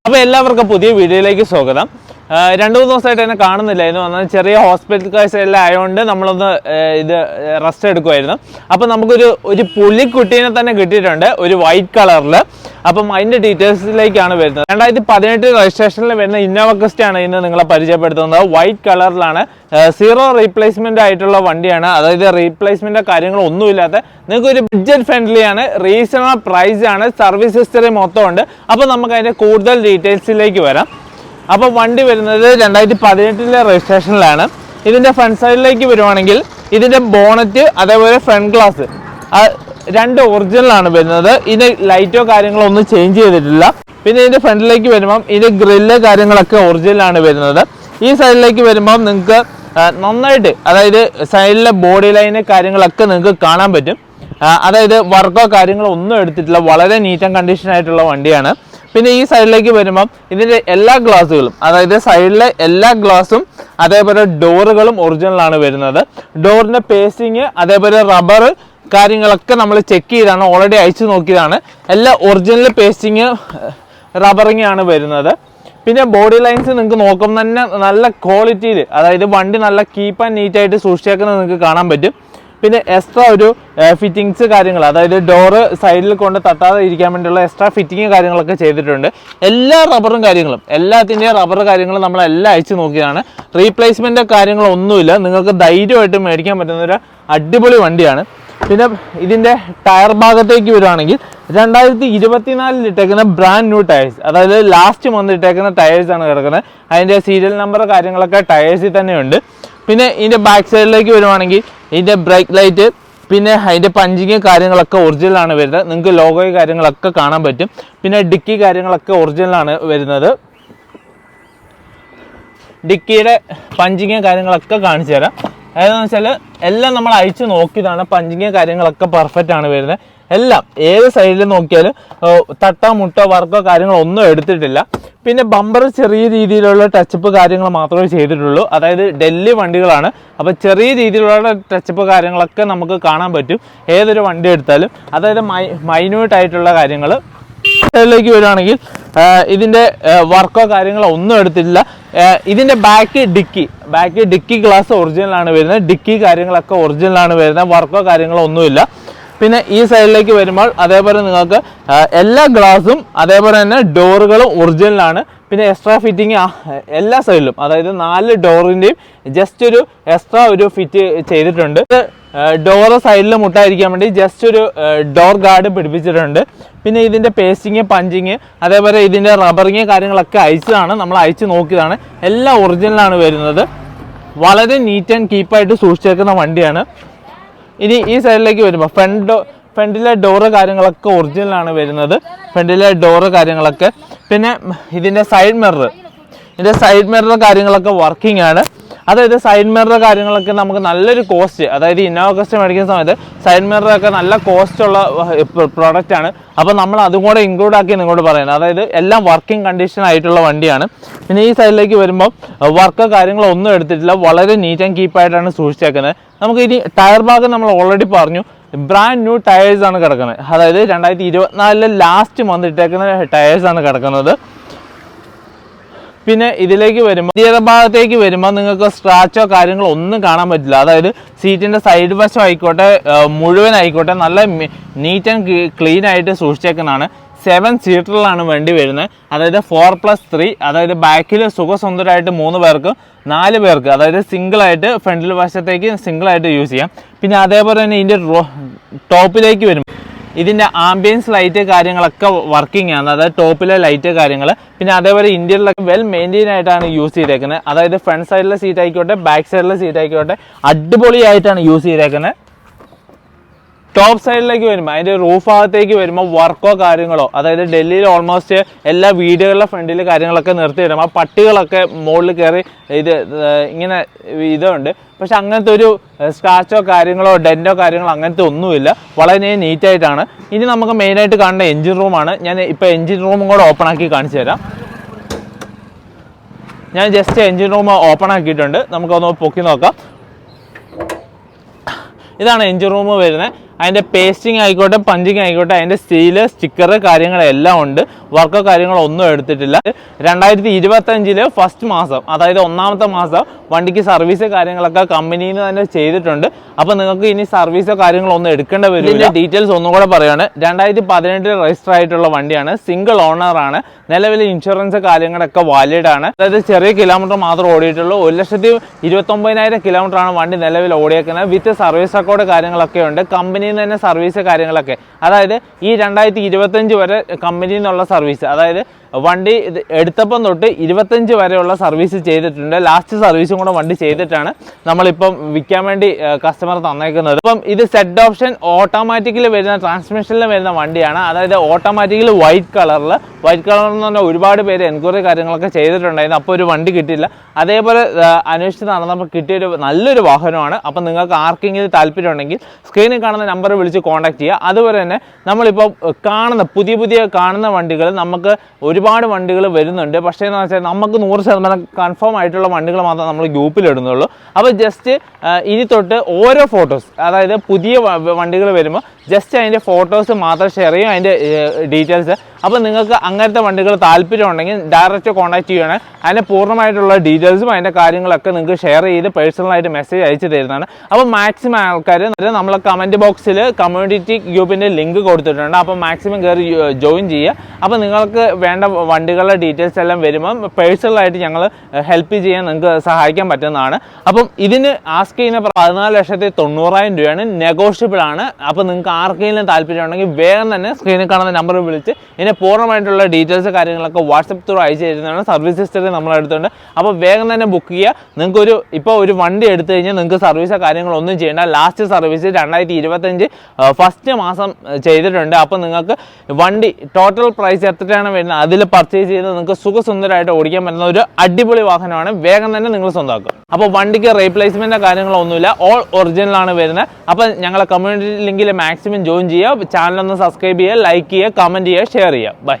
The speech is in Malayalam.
അപ്പോൾ എല്ലാവർക്കും പുതിയ വീഡിയോയിലേക്ക് സ്വാഗതം. 2-3 ദിവസമായിട്ട് എന്നെ കാണുന്നില്ലായിരുന്നു. വന്നാൽ ചെറിയ ഹോസ്പിറ്റൽ കേസ് എല്ലാം ആയതുകൊണ്ട് നമ്മളൊന്ന് ഇത് റെസ്റ്റ് എടുക്കുമായിരുന്നു. അപ്പോൾ നമുക്കൊരു പുലിക്കുട്ടീനെ തന്നെ കിട്ടിയിട്ടുണ്ട്, ഒരു വൈറ്റ് കളറിൽ. അപ്പം അതിൻ്റെ ഡീറ്റെയിൽസിലേക്കാണ് വരുന്നത്. 2018 രജിസ്ട്രേഷനിൽ വരുന്ന ഇന്നോവ ക്രിസ്റ്റയാണ് ഇന്ന് നിങ്ങളെ പരിചയപ്പെടുത്തുന്നത്. വൈറ്റ് കളറിലാണ്, സീറോ റീപ്ലേസ്മെൻ്റ് ആയിട്ടുള്ള വണ്ടിയാണ്. അതായത് റീപ്ലേസ്മെൻ്റ് കാര്യങ്ങളൊന്നുമില്ലാത്ത നിങ്ങൾക്കൊരു ബഡ്ജറ്റ് ഫ്രണ്ട്ലി ആണ്, റീസണബിൾ പ്രൈസ് ആണ്, സർവീസ് ഹിസ്റ്ററി മൊത്തം ഉണ്ട്. അപ്പോൾ നമുക്ക് അതിൻ്റെ കൂടുതൽ ഡീറ്റെയിൽസിലേക്ക് വരാം. അപ്പോൾ വണ്ടി വരുന്നത് 2018 രജിസ്ട്രേഷനിലാണ്. ഇതിൻ്റെ ഫ്രണ്ട് സൈഡിലേക്ക് വരുവാണെങ്കിൽ ഇതിൻ്റെ ബോണറ്റ് അതേപോലെ ഫ്രണ്ട് ഗ്ലാസ് രണ്ട് ഒറിജിനലാണ് വരുന്നത്. ഇതിന് ലൈറ്റോ കാര്യങ്ങളോ ഒന്നും ചേഞ്ച് ചെയ്തിട്ടില്ല. പിന്നെ ഇതിൻ്റെ ഫ്രണ്ടിലേക്ക് വരുമ്പം ഇതിൻ്റെ ഗ്രില്ല് കാര്യങ്ങളൊക്കെ ഒറിജിനലാണ് വരുന്നത്. ഈ സൈഡിലേക്ക് വരുമ്പം നിങ്ങൾക്ക് നന്നായിട്ട്, അതായത് സൈഡിലെ ബോഡി ലൈന് കാര്യങ്ങളൊക്കെ നിങ്ങൾക്ക് കാണാൻ പറ്റും. അതായത് വർക്കോ കാര്യങ്ങളോ ഒന്നും എടുത്തിട്ടില്ല, വളരെ നീറ്റ് ആൻഡ് കണ്ടീഷൻ ആയിട്ടുള്ള വണ്ടിയാണ്. പിന്നെ ഈ സൈഡിലേക്ക് വരുമ്പം ഇതിൻ്റെ എല്ലാ ഗ്ലാസുകളും, അതായത് സൈഡിലെ എല്ലാ ഗ്ലാസും അതേപോലെ ഡോറുകളും ഒറിജിനലാണ് വരുന്നത്. ഡോറിൻ്റെ പേസ്റ്റിങ് അതേപോലെ റബ്ബർ കാര്യങ്ങളൊക്കെ നമ്മൾ ചെക്ക് ചെയ്താണ്, ഓൾറെഡി അയച്ചു നോക്കിയതാണ്. എല്ലാം ഒറിജിനൽ പേസ്റ്റിങ് റബ്ബറിങ് ആണ് വരുന്നത്. പിന്നെ ബോഡി ലൈൻസ് നിങ്ങൾക്ക് നോക്കുമ്പോൾ തന്നെ നല്ല ക്വാളിറ്റിയിൽ, അതായത് വണ്ടി നല്ല കീപ്പ് ആൻഡ് നീറ്റായിട്ട് സൂക്ഷിച്ചേക്കുന്നത് നിങ്ങൾക്ക് കാണാൻ പറ്റും. പിന്നെ എക്സ്ട്രാ ഒരു ഫിറ്റിങ്സ് കാര്യങ്ങൾ, അതായത് ഡോറ് സൈഡിൽ കൊണ്ട് തട്ടാതെ ഇരിക്കാൻ വേണ്ടിയുള്ള എക്സ്ട്രാ ഫിറ്റിങ് കാര്യങ്ങളൊക്കെ ചെയ്തിട്ടുണ്ട്. എല്ലാ റബ്ബറും കാര്യങ്ങളും, എല്ലാത്തിൻ്റെയും റബ്ബർ കാര്യങ്ങളും നമ്മളെല്ലാം അയച്ചു നോക്കിയതാണ്. റീപ്ലേസ്മെൻ്റ് കാര്യങ്ങളൊന്നുമില്ല, നിങ്ങൾക്ക് ധൈര്യമായിട്ട് മേടിക്കാൻ പറ്റുന്ന ഒരു അടിപൊളി വണ്ടിയാണ്. പിന്നെ ഇതിൻ്റെ ടയർ ഭാഗത്തേക്ക് വരുവാണെങ്കിൽ 2024 ഇട്ടേക്കുന്ന ബ്രാൻഡ് ന്യൂ ടയേഴ്സ്, അതായത് ലാസ്റ്റ് മന്ത് ഇട്ടേക്കുന്ന ടയേഴ്സാണ് കിടക്കുന്നത്. അതിൻ്റെ സീരിയൽ നമ്പർ കാര്യങ്ങളൊക്കെ ടയേഴ്സിൽ തന്നെയുണ്ട്. പിന്നെ ഇതിൻ്റെ ബാക്ക് സൈഡിലേക്ക് വരുവാണെങ്കിൽ ഇതിൻ്റെ ബ്രേക്ക് ലൈറ്റ്, പിന്നെ അതിൻ്റെ പഞ്ചിങ് കാര്യങ്ങളൊക്കെ ഒറിജിനലാണ് വരുന്നത്. നിങ്ങൾക്ക് ലോഗോയും കാര്യങ്ങളൊക്കെ കാണാൻ പറ്റും. പിന്നെ ഡിക്കി കാര്യങ്ങളൊക്കെ ഒറിജിനലാണ് വരുന്നത്. ഡിക്കിയുടെ പഞ്ചിങ് കാര്യങ്ങളൊക്കെ കാണിച്ചു തരാം. ഏതാണെന്ന് വെച്ചാൽ എല്ലാം നമ്മൾ അയച്ചു നോക്കിയതാണ്. പഞ്ചിങ് കാര്യങ്ങളൊക്കെ പെർഫെക്റ്റ് ആണ് വരുന്നത്. എല്ലാം ഏത് സൈഡിൽ നോക്കിയാലും തട്ടോ മുട്ടോ വർക്കോ കാര്യങ്ങളോ ഒന്നും എടുത്തിട്ടില്ല. പിന്നെ ബമ്പർ ചെറിയ രീതിയിലുള്ള ടച്ചപ്പ് കാര്യങ്ങൾ മാത്രമേ ചെയ്തിട്ടുള്ളൂ. അതായത് ഡൽഹി വണ്ടികളാണ്, അപ്പോൾ ചെറിയ രീതിയിലുള്ള ടച്ചപ്പ് കാര്യങ്ങളൊക്കെ നമുക്ക് കാണാൻ പറ്റും ഏതൊരു വണ്ടി എടുത്താലും. അതായത് മൈന്യൂട്ട് ആയിട്ടുള്ള കാര്യങ്ങൾ. സൈഡിലേക്ക് വരുവാണെങ്കിൽ ഇതിൻ്റെ വർക്കോ കാര്യങ്ങളോ ഒന്നും എടുത്തിട്ടില്ല. ഇതിൻ്റെ ബാക്ക് ഡിക്കി ഗ്ലാസ് ഒറിജിനലാണ് വരുന്നത്. ഡിക്കി കാര്യങ്ങളൊക്കെ ഒറിജിനലാണ് വരുന്നത്, വർക്കോ കാര്യങ്ങളോ ഒന്നുമില്ല. പിന്നെ ഈ സൈഡിലേക്ക് വരുമ്പോൾ അതേപോലെ നിങ്ങൾക്ക് എല്ലാ ഗ്ലാസും അതേപോലെ തന്നെ ഡോറുകളും ഒറിജിനലാണ്. പിന്നെ എക്സ്ട്രാ ഫിറ്റിങ് എല്ലാ സൈഡിലും, അതായത് 4 ഡോറിൻ്റെയും ജസ്റ്റ് ഒരു എക്സ്ട്രാ ഒരു ഫിറ്റ് ചെയ്തിട്ടുണ്ട്. ഡോറ് സൈഡിൽ മുട്ടായിരിക്കാൻ വേണ്ടി ജസ്റ്റ് ഒരു ഡോർ ഗാർഡ് പിടിപ്പിച്ചിട്ടുണ്ട്. പിന്നെ ഇതിൻ്റെ പേസ്റ്റിങ് പഞ്ചിങ് അതേപോലെ ഇതിൻ്റെ റബ്ബറിങ് കാര്യങ്ങളൊക്കെ അയച്ചതാണ്, നമ്മൾ അയച്ചു നോക്കിയതാണ്. എല്ലാം ഒറിജിനലാണ് വരുന്നത്. വളരെ നീറ്റ് ആൻഡ് കീപ്പായിട്ട് സൂക്ഷിച്ചേക്കുന്ന വണ്ടിയാണ്. ഇനി ഈ സൈഡിലേക്ക് വരുമ്പോൾ ഫ്രണ്ടിലെ ഡോറ് കാര്യങ്ങളൊക്കെ ഒറിജിനലാണ് വരുന്നത്. ഫ്രണ്ടിലെ ഡോറ് കാര്യങ്ങളൊക്കെ. പിന്നെ ഇതിൻ്റെ സൈഡ് മിറർ കാര്യങ്ങളൊക്കെ വർക്കിംഗ് ആണ്. അതായത് സൈഡ് മിറർ കാര്യങ്ങളൊക്കെ നമുക്ക് നല്ലൊരു കോസ്റ്റ്, അതായത് ഇന്നോവ ക്രിസ്റ്റ മേടിക്കുന്ന സമയത്ത് സൈഡ് മിററൊക്കെ നല്ല കോസ്റ്റുള്ള പ്രോഡക്റ്റാണ്. അപ്പോൾ നമ്മൾ അതും കൂടെ ഇൻക്ലൂഡ് ആക്കി നിങ്ങളോട് പറയുന്നത്, അതായത് എല്ലാം വർക്കിംഗ് കണ്ടീഷൻ ആയിട്ടുള്ള വണ്ടിയാണ്. പിന്നെ ഈ സൈഡിലേക്ക് വരുമ്പോൾ വർക്ക് കാര്യങ്ങളോ ഒന്നും എടുത്തിട്ടില്ല, വളരെ നീറ്റ് ആൻഡ് കീപ്പായിട്ടാണ് സൂക്ഷിച്ചേക്കുന്നത്. നമുക്ക് ഇനി ടയർ ഭാഗം നമ്മൾ ഓൾറെഡി പറഞ്ഞു, ബ്രാൻഡ് ന്യൂ ടയേഴ്സാണ് കിടക്കുന്നത്. അതായത് 2024 ലാസ്റ്റ് മന്ത് ഇട്ടേക്കുന്ന ടയേഴ്സാണ് കിടക്കുന്നത്. പിന്നെ ഇതിലേക്ക് വരുമ്പോൾ ഇന്ത്യയുടെ ഭാഗത്തേക്ക് വരുമ്പോൾ നിങ്ങൾക്ക് സ്ക്രാച്ചോ കാര്യങ്ങളോ ഒന്നും കാണാൻ പറ്റില്ല. അതായത് സീറ്റിൻ്റെ സൈഡ് വശം ആയിക്കോട്ടെ മുഴുവനായിക്കോട്ടെ നല്ല നീറ്റ് ആൻഡ് ക്ലീൻ ആയിട്ട് സൂക്ഷിച്ചേക്കുന്നതാണ്. 7 സീറ്ററിലാണ് വണ്ടി വരുന്നത്. അതായത് 4+3, അതായത് ബാക്കിൽ സുഖസുന്ദരമായിട്ട് 3 പേർക്ക് 4 പേർക്ക്, അതായത് സിംഗിളായിട്ട് ഫ്രണ്ടിൽ വശത്തേക്ക് സിംഗിളായിട്ട് യൂസ് ചെയ്യാം. പിന്നെ അതേപോലെ തന്നെ ഇതിൻ്റെ ടോപ്പിലേക്ക് വരും ഇതിൻ്റെ ആംബിയൻസ് ലൈറ്റ് കാര്യങ്ങളൊക്കെ വർക്കിംഗ് ആണ്, അതായത് ടോപ്പിലെ ലൈറ്റ് കാര്യങ്ങൾ. പിന്നെ അതേപോലെ ഇന്ത്യയിലൊക്കെ വെൽ മെയിൻറ്റെയിൻ ആയിട്ടാണ് യൂസ് ചെയ്തേക്കുന്നത്. അതായത് ഫ്രണ്ട് സൈഡിലെ സീറ്റ് ആയിക്കോട്ടെ ബാക്ക് സൈഡിലെ സീറ്റ് ആയിക്കോട്ടെ അടിപൊളിയായിട്ടാണ് യൂസ് ചെയ്തേക്കുന്നത്. ടോപ്പ് സൈഡിലേക്ക് വരുമ്പോൾ അതിൻ്റെ റൂഫ് ഭാഗത്തേക്ക് വരുമ്പോൾ വർക്കോ കാര്യങ്ങളോ, അതായത് ഡൽഹിയിൽ ഓൾമോസ്റ്റ് എല്ലാ വീടുകളിലെ ഫ്രണ്ടിൽ കാര്യങ്ങളൊക്കെ നിർത്തി വരുമ്പോൾ ആ പട്ടികളൊക്കെ മുകളിൽ കയറി ഇങ്ങനെ ഇതുണ്ട്. പക്ഷെ അങ്ങനത്തെ ഒരു സ്ക്രാച്ചോ കാര്യങ്ങളോ ഡെൻറ്റോ കാര്യങ്ങളോ അങ്ങനത്തെ ഒന്നുമില്ല, വളരെ നീറ്റായിട്ടാണ്. ഇനി നമുക്ക് മെയിനായിട്ട് കാണുന്ന എൻജിൻ റൂമാണ്. ഞാൻ ഇപ്പോൾ എൻജിൻ റൂമും കൂടെ ഓപ്പൺ ആക്കി കാണിച്ചു തരാം. ഞാൻ ജസ്റ്റ് എൻജിൻ റൂം ഓപ്പൺ ആക്കിയിട്ടുണ്ട്, നമുക്കൊന്ന് പൊക്കി നോക്കാം. ഇതാണ് എൻജിൻ റൂം വരുന്നത്. അതിൻ്റെ പേസ്റ്റിംഗ് ആയിക്കോട്ടെ പഞ്ചിങ് ആയിക്കോട്ടെ അതിൻ്റെ സ്റ്റീല് സ്റ്റിക്കർ കാര്യങ്ങളെല്ലാം ഉണ്ട്. വർക്കോ കാര്യങ്ങളോ ഒന്നും എടുത്തിട്ടില്ല. 2025 ഫസ്റ്റ് മാസം, അതായത് 1ാമത്തെ മാസം വണ്ടിക്ക് സർവീസ് കാര്യങ്ങളൊക്കെ കമ്പനിയിൽ നിന്ന് തന്നെ ചെയ്തിട്ടുണ്ട്. അപ്പോൾ നിങ്ങൾക്ക് ഇനി സർവീസോ കാര്യങ്ങളോ ഒന്നും എടുക്കേണ്ട വരും. ഇതിൻ്റെ ഡീറ്റെയിൽസ് ഒന്നും കൂടെ പറയുകയാണ്. 2018 രജിസ്റ്റർ ആയിട്ടുള്ള വണ്ടിയാണ്, സിംഗിൾ ഓണറാണ്, നിലവിലെ ഇൻഷുറൻസ് കാര്യങ്ങളൊക്കെ വാലിഡ് ആണ്. അതായത് ചെറിയ കിലോമീറ്റർ മാത്രം ഓടിയിട്ടുള്ളൂ. 1,29,000 കിലോമീറ്റർ ആണ് വണ്ടി നിലവിൽ ഓടിയേക്കുന്നത്. വിത്ത് സർവീസ് റെക്കോർഡ് കാര്യങ്ങളൊക്കെ ഉണ്ട്. കമ്പനിയിൽ നിന്ന് തന്നെ സർവീസ് കാര്യങ്ങളൊക്കെ, അതായത് ഈ 2025 വരെ കമ്പനിയിൽ നിന്നുള്ള സർവീസ്, അതായത് വണ്ടി എടുത്തപ്പം തൊട്ട് 25 വരെയുള്ള സർവീസ് ചെയ്തിട്ടുണ്ട്. ലാസ്റ്റ് സർവീസും കൂടെ വണ്ടി ചെയ്തിട്ടാണ് നമ്മളിപ്പം വിൽക്കാൻ വേണ്ടി കസ്റ്റമർ തന്നേക്കുന്നത്. അപ്പം ഇത് സെറ്റ് ഓപ്ഷൻ ഓട്ടോമാറ്റിക്കൽ വരുന്ന ട്രാൻസ്മിഷനിൽ വരുന്ന വണ്ടിയാണ്. അതായത് ഓട്ടോമാറ്റിക്കൽ വൈറ്റ് കളറിൽ എന്ന് പറഞ്ഞാൽ ഒരുപാട് പേര് എൻക്വയറി കാര്യങ്ങളൊക്കെ ചെയ്തിട്ടുണ്ടായിരുന്നു. അപ്പോൾ ഒരു വണ്ടി കിട്ടിയില്ല. അതേപോലെ അന്വേഷിച്ച് നടന്നപ്പോൾ കിട്ടിയൊരു നല്ലൊരു വാഹനമാണ്. അപ്പം നിങ്ങൾക്ക് ആർക്കെങ്കിലും താല്പര്യം ഉണ്ടെങ്കിൽ സ്ക്രീനിൽ കാണുന്ന നമ്പർ വിളിച്ച് കോൺടാക്ട് ചെയ്യുക. അതുപോലെ തന്നെ നമ്മളിപ്പോൾ കാണുന്ന പുതിയ കാണുന്ന വണ്ടികൾ നമുക്ക് ഒരുപാട് വണ്ടികൾ വരുന്നുണ്ട്. പക്ഷേ എന്ന് വെച്ചാൽ നമുക്ക് 100% കൺഫേം ആയിട്ടുള്ള വണ്ടികൾ മാത്രമേ നമ്മൾ ഗ്രൂപ്പിൽ ഇടുന്നുള്ളൂ. അപ്പോൾ ജസ്റ്റ് ഇനി തൊട്ട് ഓരോ ഫോട്ടോസ്, അതായത് പുതിയ വണ്ടികൾ വരുമ്പോൾ ജസ്റ്റ് അതിൻ്റെ ഫോട്ടോസ് മാത്രം ഷെയർ ചെയ്യും, അതിൻ്റെ ഡീറ്റെയിൽസ്. അപ്പോൾ നിങ്ങൾക്ക് അങ്ങനത്തെ വണ്ടികൾ താല്പര്യം ഉണ്ടെങ്കിൽ ഡയറക്റ്റ് കോൺടാക്ട് ചെയ്യണം. അതിൻ്റെ പൂർണ്ണമായിട്ടുള്ള ഡീറ്റെയിൽസും അതിൻ്റെ കാര്യങ്ങളൊക്കെ നിങ്ങൾക്ക് ഷെയർ ചെയ്ത് പേഴ്സണലായിട്ട് മെസ്സേജ് അയച്ചു തരുന്നതാണ്. അപ്പോൾ മാക്സിമം ആൾക്കാർ നമ്മൾ കമൻറ്റ് ബോക്സിൽ കമ്മ്യൂണിറ്റി ഗ്രൂപ്പിൻ്റെ ലിങ്ക് കൊടുത്തിട്ടുണ്ട്. അപ്പോൾ മാക്സിമം കയറി ജോയിൻ ചെയ്യുക. അപ്പോൾ നിങ്ങൾക്ക് വേണ്ട വണ്ടികളുടെ ഡീറ്റെയിൽസ് എല്ലാം വരുമ്പം പേഴ്സണലായിട്ട് ഞങ്ങൾ ഹെൽപ്പ് ചെയ്യാൻ നിങ്ങൾക്ക് സഹായിക്കാൻ പറ്റുന്നതാണ്. അപ്പം ഇതിന് ആസ്ക് ചെയ്യുന്ന 14,90,000 രൂപയാണ്, നെഗോഷ്യബിൾ ആണ്. അപ്പോൾ നിങ്ങൾക്ക് ആർക്കെങ്കിലും താല്പര്യം ഉണ്ടെങ്കിൽ വേഗം തന്നെ സ്ക്രീനിൽ കാണുന്ന നമ്പർ വിളിച്ച് ഇതിനെ പൂർണ്ണമായിട്ടുള്ള ഡീറ്റെയിൽസ് കാര്യങ്ങളൊക്കെ വാട്സപ്പ് ത്രൂ അയച്ചു തരുന്നതാണ്. സർവീസ് ഹിസ്റ്ററി നമ്മളെടുത്തുണ്ട്. അപ്പോൾ വേഗം തന്നെ ബുക്ക് ചെയ്യുക. നിങ്ങൾക്ക് ഇപ്പോൾ ഒരു വണ്ടി എടുത്തു കഴിഞ്ഞാൽ നിങ്ങൾക്ക് സർവീസോ കാര്യങ്ങളൊന്നും ചെയ്യേണ്ട. ലാസ്റ്റ് സർവീസ് 2025 ഫസ്റ്റ് മാസം ചെയ്തിട്ടുണ്ട്. അപ്പോൾ നിങ്ങൾക്ക് വണ്ടി ടോട്ടൽ പ്രൈസ് എത്രയാണ് വരുന്നത് അതിൽ പർച്ചേസ് ചെയ്ത് നിങ്ങൾക്ക് സുഖസുന്ദരമായിട്ട് ഓടിക്കാൻ പറ്റുന്ന ഒരു അടിപൊളി വാഹനമാണ്. വേഗം തന്നെ നിങ്ങൾ സ്വന്തമാക്കുക. അപ്പോൾ വണ്ടിക്ക് റീപ്ലേസ്മെൻറ്റോ കാര്യങ്ങളൊന്നുമില്ല, ഓൾ ഒറിജിനലാണ് വരുന്നത്. അപ്പോൾ ഞങ്ങളെ കമ്മ്യൂണിറ്റി ലിങ്കിൽ മാക്സിമം ജോയിൻ ചെയ്യുക. ചാനലൊന്ന് സബ്സ്ക്രൈബ് ചെയ്യുക, ലൈക്ക് ചെയ്യുക, കമൻറ്റ് ചെയ്യുക, ഷെയർ ചെയ്യുക. ബൈ.